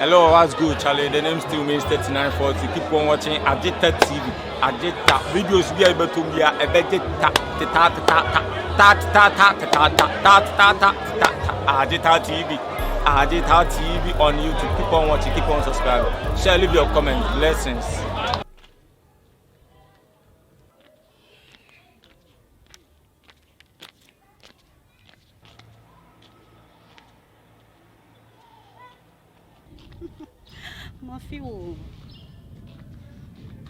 Hello, what's good, Charlie? The name still means 3940. Keep on watching Agita TV. Agita videos we are able to be a Agita TV. Agita TV on YouTube. Keep on watching, keep on subscribing. Share, leave your comments. Blessings. Matthew.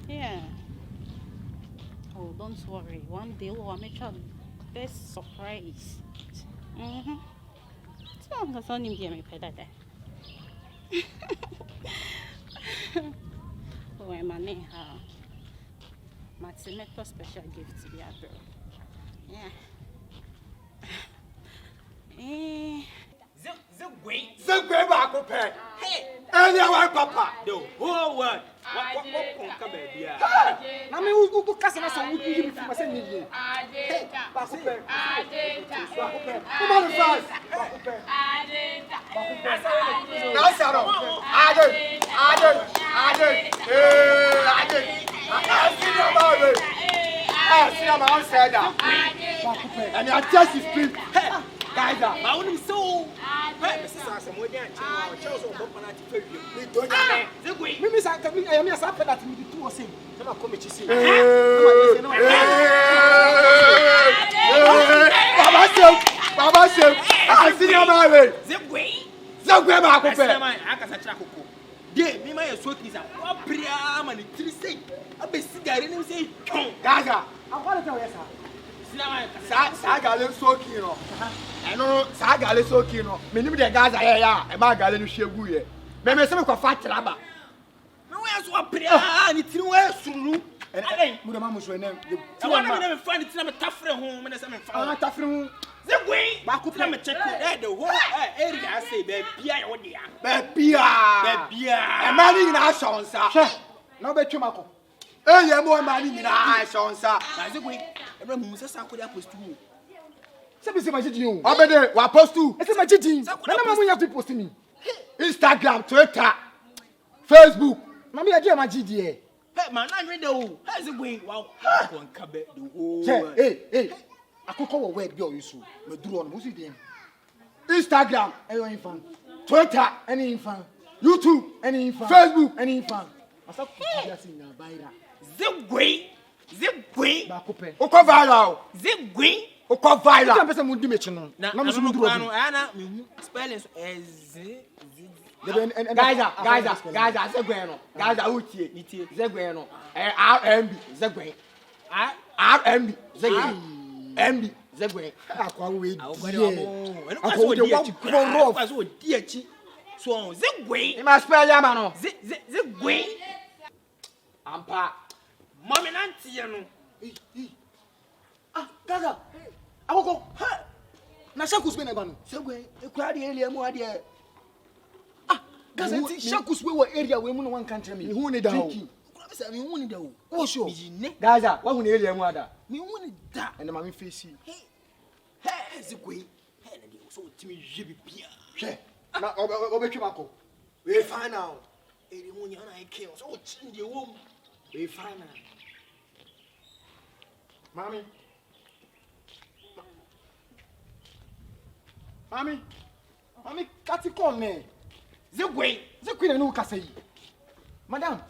Yeah. Oh, don't worry. One day we'll make your best surprise. So I'm going to give me that. Oh, I'm a name. Maxi Raj special gift to be a girl. Yeah. Zigwe back up here. Anyone, Papa. The whole world. What come baby? I mean, who can't say something? Who give me my send me? Hey, back up here. Come on, fast. Back up here. Now, Sarah. See, I'm outside now. And I just speak. Guys, I want him so. Hey, Mrs. Some way down. Charles or Bob and I tell you. We don't know. Maybe I am a supper that we do or sing. Come on, come and see. Baba said, I see your marriage. Zagwe, I can say, Dear, me, my sweat is a priam and three say. I be cigarette and say, Gaza. I want to tell you, sir. Saga is so keen. I know Saga is so keen. Many of the guys are here, and my gallery shall go here. Maybe some of fat rubber. No, I saw a prayer, and it's no way through. And I think Mudamamus were named. I want to never find it in a tough home and some tough room. The way, Baku, check out the whole area. I say, baby, oh dear. Baby, a man in our song, sir. No better, Mako. You are more money in our song, sir. As a week, every Musa could have posted you. Somebody my GD. I bet what post to. It's my GD. None of you have to post me. Instagram, Twitter, Facebook. Mammy, I do my GD. Hey, man, I'm ready. How's it going? Wow, one cabin. Hey. I could call a web girl you so. But do on music then. Instagram, any infant. Twitter, any infant. YouTube, any infant. Facebook, any infant. I saw you now, Baira. Zigwe. Bakupe. Oko viral. Zigwe. Oko viral. Some person would do me channel. Na me so do. Ana me spelling Z. Guys, Zigwe no. Guys, utie. Zigwe no. RMB Zigwe. RMB Zigwe. MB Zigwe. Akwa we die. Akwa de wa koro. Akwa so di achi. So Zigwe. E ma spell ya ma no. Zigwe. Ampa. Mommy nanti ya no. Gaga. Awoko. Ha. Na shakus be na ba no. Zigwe. E kwa de area mu ade. Gaza ti shakus we area we mu no wan kan tell me. Me hu ni da o. Say me hu ni da o. Wo sure. Gaza, wa hu ni area mu ada. Me hu ni da. And ma me face yi. Hey, Zigwe. Hey, na de so timi je bi bia. Hwe. Na obetwe mako. We fine now. Eri mu nya na ike so o chin de wo mu. We fine now. Mommy, kati kon me. Zigwe na no kasa yi. Madam,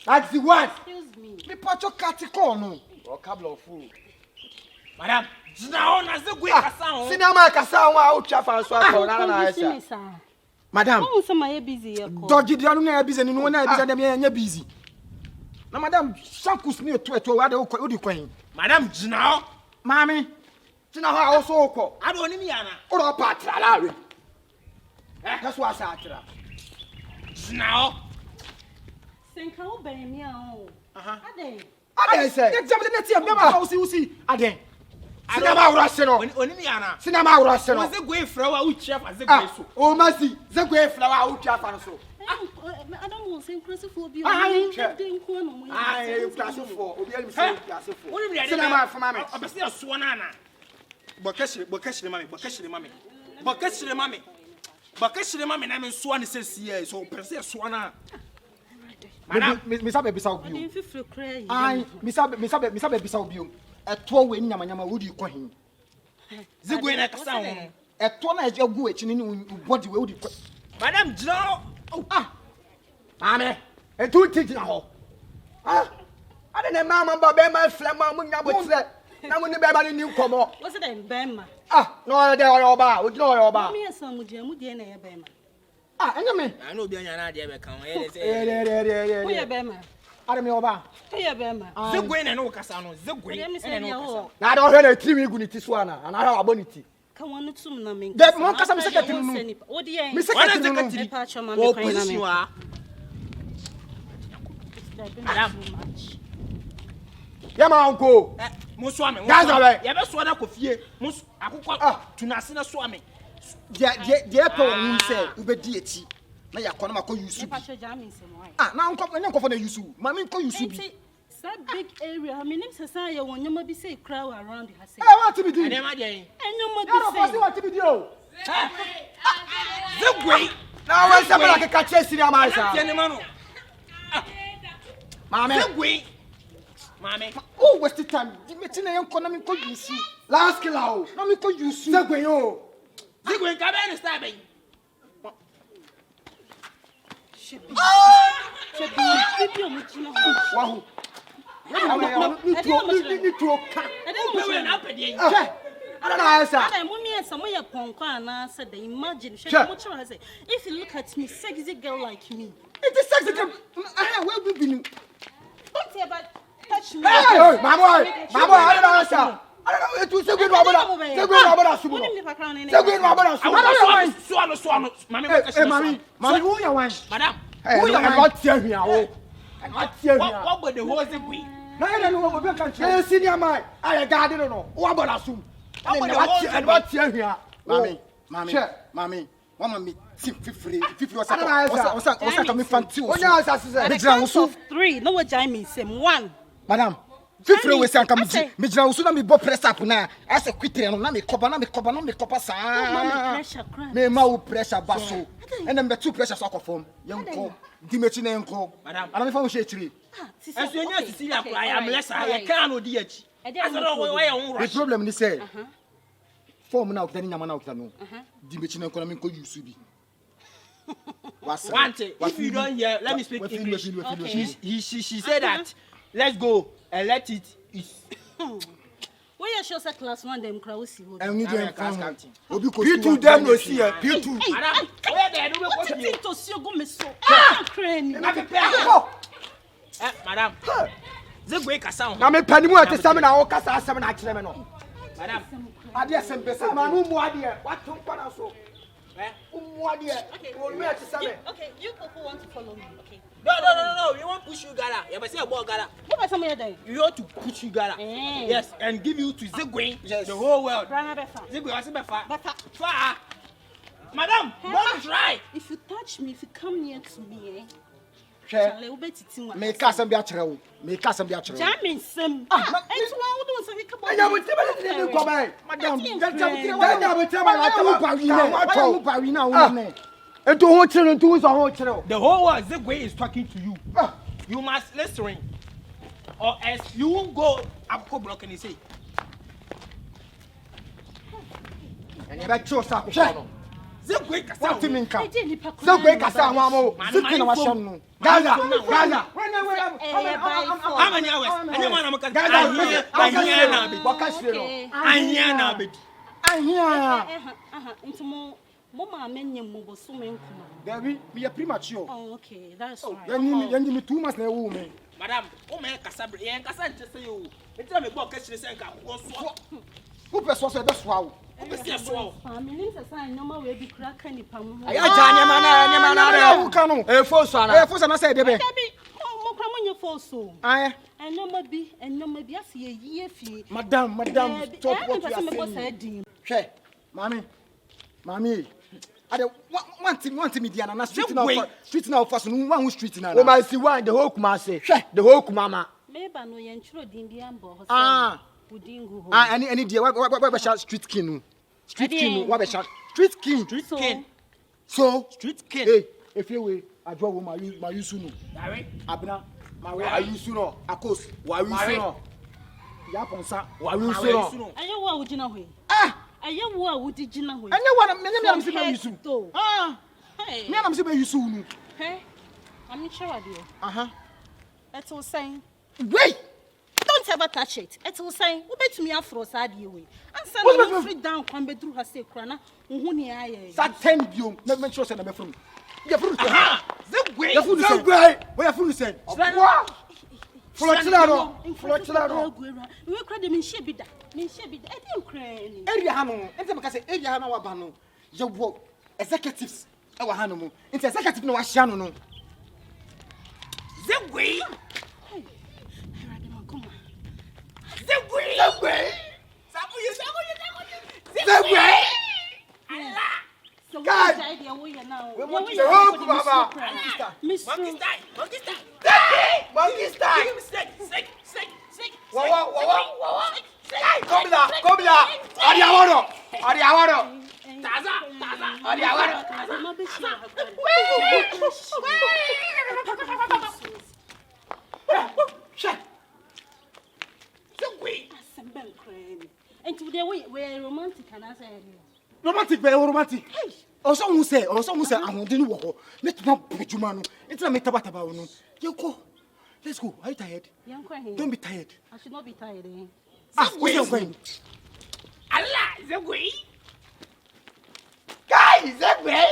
that's the one. Excuse me. Me pacho kati kon no. O kabla ofu. Madam, jina ona Zigwe kasa ho. Sinama kasa ho a o twa fa so akọ na esa. Madam, oh, some are busy. Dodgy, the other busy, and no one is busy. Now, Madam, Shankus near to what you coin. Madam, Jina, Mammy, Jina also call. I don't need Anna or a patra. That's what's after. Jina, Sink how by me. I say, let's see, again. Cinema Russian, only Anna. Cinema Russian was a great flower which chef as a great. Oh, Mercy, the great flower which chef and so. I don't want to say classify. I classify. What do you cinema for mammy? I'm still Swanana. Bokashi, mammy. Bakashire ma me na me so an sesi so pese so na. Madam, me sabe bisa obi. Ai, me sabe bisa obi. Eto we nyama wodi ko hin. Zigwe na kasa ho. Eto na agu echi ni body we wodi ko. Madam jira. Mame, etu tiji na ho. Ade na mama ba be ma flema mu nya botre. Na mu ni be ba ni nkomo. What's the bema? No de oba, o jino oba. Me son mu die na ye bema. Enye me. I know be anya na de be kan. Who ye bema? Ade me oba. Who ye bema? Zigwe na no kasa no. Zigwe. Na de o na tiri mi gu ni ti so ana. Na ha aboniti. Ka wonu tum na me. De mo kasa me secretary no. O de yen. Me secretary no. Me pa choma me koina me. Madam. Yama unko. Mo so ame. Ya be so na kofie. Mo akokọ tunase na so ame. De pe won say ubedi echi. Na yakọ na makọ yusu. Pa cho jam nsem why? Na nkọ na yusu. Ma me nkọ yusu bi. That big area. I mean, if say you want nyoma bi say crowd around the house. What to be doing? Dem ade. Nyoma bi say. What to be doing? Zigwe. Na we say me ka che siri ama sa. Tiene mano. Mame. Zigwe. Mame. Oh, waste the time. Di me tina yen ko na me ko yusu. Last kill o. Na me ko yusu. Zigwe yo. Zigwe ka be ni star be. Shebi o mu chino. Wahu. Ni to ka. Be na pede. I don't know how to I am some way ponko and answer the imagine. If you look at me, sexy girl like me. It is sexy girl. Where we been? Don't say about touch me. Hey, my boy, I don't know how to. I don't know. It was a good robber. Say good robber. Say good robber. Swallow. Mommy, who you want? Madam. Who you want? Tell me how. What about the whole Zigwe? No, I don't know what we can say. Senior man, I got it no. What about assume? And what tell here? Mommy. Mama free was coming from two. Of three. No what I mean, same one. Madam. Fifre we say come me jina usu na me bo press up na ase kwitre no na me kopa sa me ma wo pressure baso and them two pressure so akofom yenko di mechi na yenko madam ana me fa wo she chiri aso enya sisi ya kwa ya mlesa ya kan no di achi asoro we ya won rush the problem ni say form na okita ni nyama na okita no di mechi na yenko na me ko use bi want if you don't hear let me speak English. She said that let's go and let it is. Where you show class 1 them crowd see hold. And you class captain. P2 them no see P2. Madam, where they do what you think to see go me so. Cranny. Madam. Zigwe kasa. Na me panimu ate same na wo kasa asem na akire me no. Madam. Ade asem pesa ma no mu ade what ton kwa na so. Okay, you people want to follow me, okay? No. You want push you gara. You say about gara. What about somebody there? You want to push you gara. Yes, and give you to Zigwe, the whole world. Zigwe, I say far. Far. Madam, don't try. If you touch me, if you come near to me, me kasa bi akire wo. Jamming some. It's one who don't say come on. Anya wote be ni ko bai. Madam, the whole world Zigwe is talking to you. You must listen. Or else you won't go up block and say. And you bet you sa Zigwe kasa. What mean ka? Zigwe kasa wa mo. Zigwe na wa sham no. Gaza. How many hours? Anyone am kan. Anya na be. Into Mama menyem mo bo so me nkuma. David, we are premature. Oh, okay, that's right. You need 2 months na wo me. Madam, o me kasa bre, yen kasa nche say o. Etia me gbo ka chire say nka wo so. Who person so be so awo? O be se so awo. Family say say normal we bi kra ka nipa mu. Aya ja nyama na wo ka no. Force na say de be. Mo kra mo nye force o. Aya. Enoma bi ase ye fie. Madam, stop what you are saying. Hwe, mami. Ade want me dia na street na first no one street na. O ma see one the whole Kumase. The whole Kumama. Meba no ye ntro din bi ambo ho. Budingu ho. Any dia we be street king no. Street king no, we be street king. So street king. Hey, if you will, I draw my use no. Abna, my way I use no. Akos, why use no? Yaponsa, why use no? Are you what would you know? Ah, are you what would you know? and you want me am say use no. Ah, hey, me am say use no. Hey, I'm sure I do. That's all saying. Wait. Don't ever touch it. It's all saying, who bet me out for a sad you? And some free down, come be through her say, Crana, who near I. That 10 you, make sure send them from. Your food. The way. Your food is great. Where your food is said. What? Flotilla. We credit me, she be that. Me, she be that. I didn't cry. Area Hano, and some can say Area Hano Bano. Your work, executives, our Hanomo. It's executive no Ashano. The way. The way. God. Monkey style. Come here. Ariawaro. And today we're romantic and I say romantic, very romantic. Also, who say, I didn't walk. Let's not put you man. It's a metabata. You go. Let's go. Are you tired? Don't be tired. I should not be tired. Where you going? Allah, the way. Guys, the way.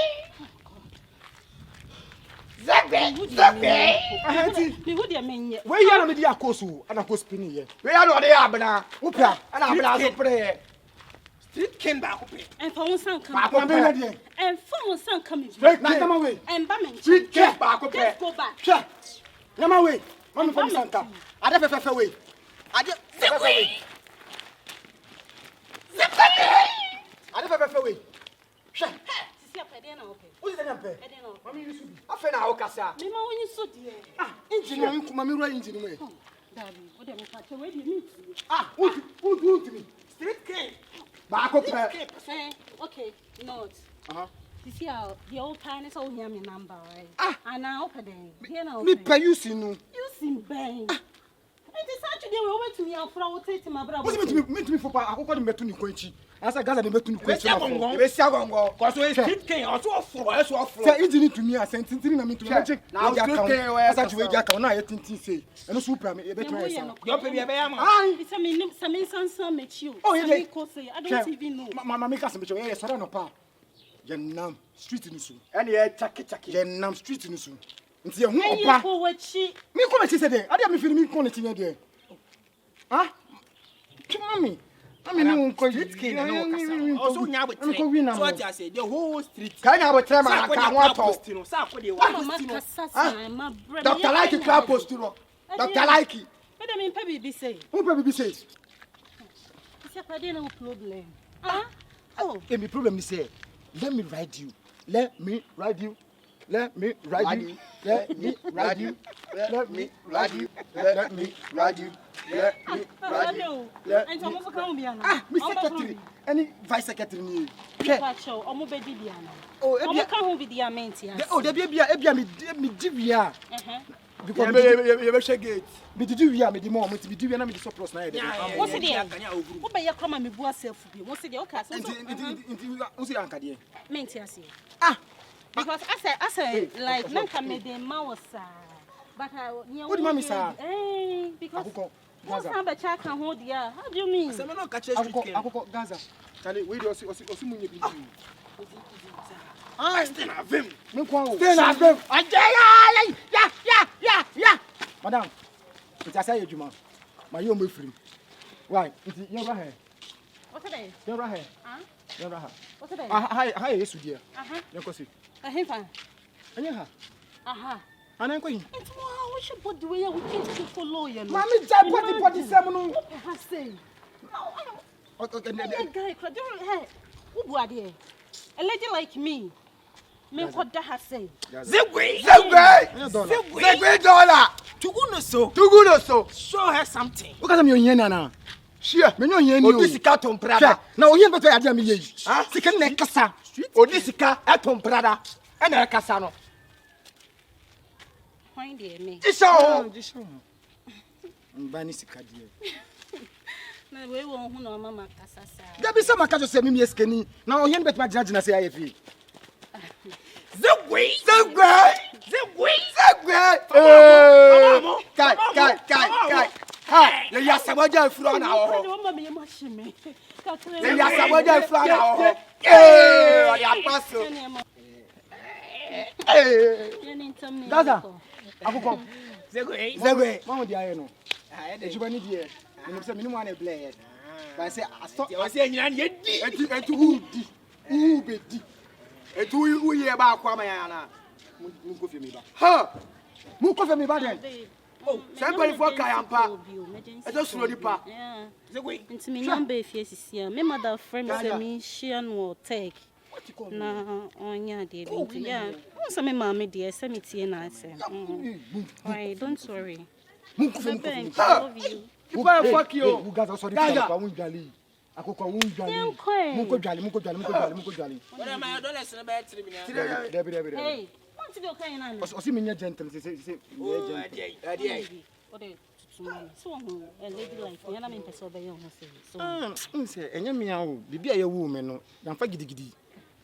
Where you are the Akosu and a cospin here? Where are the Abana? Upra and Abana prayer. Street king back. And for one son coming. And for one son coming. Come away. And Bamming. Street king back. Let's go back. Sure. Come away. Mamma from Santa. I never fell away. I just fell away. I never fell away. Sure. Who's the number? Mammy, you should be. I fell out, Cassa. Mamma, when you so dear. Engineering, Mammy, right into the way. Daddy, what am I catching? Where do you meet? Who do me? Street king. Back up. Okay, note. You see how the old kindness all hear me number, right? And now open them. Me pay you see no. You seem bang. And this Saturday we went to me and for our take my brother. What's me for I go call Metuni Quenchi. As I gather the Metuni Quenchi. Let's go. Because we street king also for say engine to me as sentiment na me to magic. Now as I to Jack na 18 say. And no super me e better say. Your baby be am. It's a me some met you. Oh, yeah. I don't even know. Mama make us me e so no pa. Yenam street ni so. And ye chaki. Yenam street ni so. Nti ye hu opa. Me come say dey. Ade me feel me come let you dey. Ah? Mami. Mami no ko street king no kasa. Also nya bo tre. So what I say the whole street. Ka nya bo tre ma ka ho ato. Sa ko dey my brother. Dr. Like clap post no. Dr. Like. What do you mean baby say? Who baby say? It's a no problem. Oh, my problem is say let me ride you. Let me ride you. Let me ride you. Let me ride you. Let me ride you. Let me ride you. Let me ride you. And some of come be Mr. Secretary. Any vice secretary ni. Pacho, omo be di bia na. Oh, omo kan ho be di amenti ya. Oh, de bia me di bia. Because you be gate. Me di bia me di mo me di bia na me di surplus na e de. What say dey? Wo be ya kama me bu asef bi. What say dey? Okay, so. Wo say anka dey? Menti ase. Because I say like nanka me dey ma wasa. But what do you mean, sir? Because what's number check and hold ya? How do you mean? Some no catch street. Akoko Gaza. Charlie, we do osi munye bi. Stay na vim. Me kwa. Stay na vim. Yeah. Madam. It say ejuma. My yo me free. Why? It you ra here. What's that? You ra here. You ra here. What's that? Hi Yesu dia. You go see. Fa. Anya ha. Ana ko yin. It's wow, we should put the way we can't follow you. Mami jai body seven no. I say. Okay. Guy, hey. Who bu ade? A lady like me. Me what that has say. Zegwe dollar. Tuguno so. Show her something. Look at me on yen na. Shia, me no here ni o. Odisika Tom Prada. Na o here beto ya dia me ye. Ah, sika na kasa. Odisika Tom Prada. E na kasa no. Find there me. Jisho. Mbani sika die. Na we won hu na mama kasa sa. Da bi se maka so se me skani. Na o here beto ma gina se ayefi. Zegwe. Kai. Ha, le ya saboja furo na ho. Mama me machine. Le ya saboja furo na ho. O ya paso. Gaza. Akoko. Zegwe. Mama di aye no. Ejuba ni die. Me say me no wan bless. But I say aso. O say nyina ne di. Etu udi. Ubedi. Etu uye ba akwa ma ya na. Mun ko fi mi ba. Ha. Mun ko fe me ba den. Oh, somebody for Kayampa. I just slowly pa. Yeah. Nti me nyamba efie sisia. Me mother friend say me share no take. Na onya de bi. Yeah. Once me mama de say me tie na say. Why don't worry. Mun ko fe I love you. Why fuck you? You guys are sorry for won dwale. Akoko won dwale. Mun ko dwale. What am I dollars na ba 3 million? Debi. Hey, want to go kind na. O si me nya gentle say gentle. Ode tutu so a lady like you na me person be yon say. So. Say enya me awo bibia ye wu me no. Yamfa gidigidi.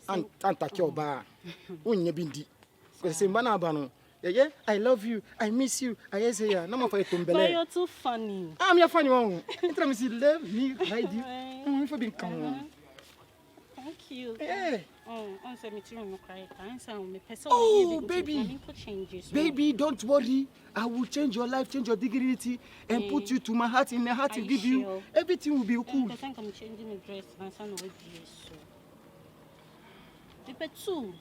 Antake oba. Onnya bindi. Ko say mba na aba no. Yeah, I love you. I miss you. I say ya. Na ma fa etombele. But you're too funny. I'm your funny one. Intra me see love me ride you. Me for being come. Thank you. Yeah. On say me too no cry. Can say me person Oh, baby. Changes. Baby, don't worry. I will change your life, change your dignity, and put you to my heart. In the heart to give you. Sure? Everything will be cool. I think I'm changing my dress and son of so. Pepe too.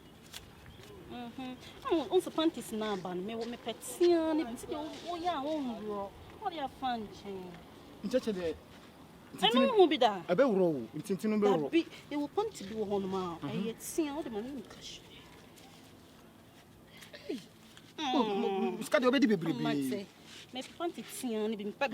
On se panties na ban me wo me petia ni bi o ya won ro. What you fan chain? Ncheche de. I know who be that. Abe wuro. Ntintinu be wuro. It will panty be ho no ma. I yet see all the money cash. Oh, ska de obedi bebrebe. Me panty tia ni bi me pa.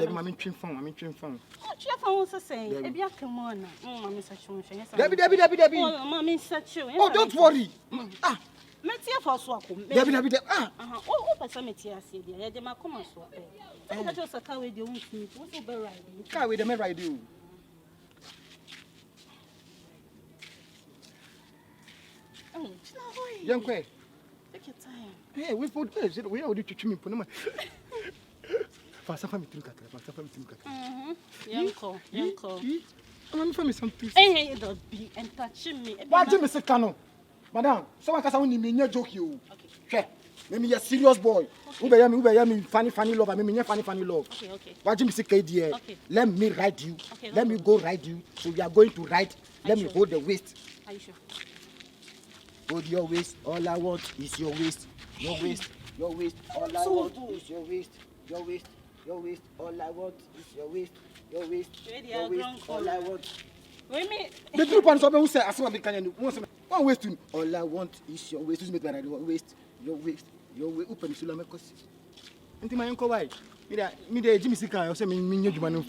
Mama twin phone. Oh, chia fa won say e bia kemo na. Mama say chon hwe. Debi. Oh, mama say chon. Oh, don't worry. Metia for so akom. Debi. Oh, pesa metia ase dia. Ye de makoma so pe. I just car we dey won wo so be ride. Car we dey me ride you. Oh, china hoy. Yankwe. Take your time. Hey, we put we are twitwi me pon ma. Fasa fa me tru kakra. Yanko. I'm for me something. Hey, don't be and touch me. Why do me say kano? Madam, someone can say we me joke you. Okay. Me a serious boy. Ube ya me funny love, me funny love. Okay. Why do me say KD? Okay. Let me ride you. Okay, Let me go ride you. So we are going to ride. Let me hold the waist. Are you sure? Hold your waist. All I want is your waist. Your waist. All I want is your waist. Your waist. All I want is your waist. Your waist. All I want. Wait me. The group and someone who say as one can you one waist. All I want is your waist. Use me to waist. Your waist. Open Sulame Kosi. Until my uncle, why? Me, the Jimmy Sika, I say, me, you man,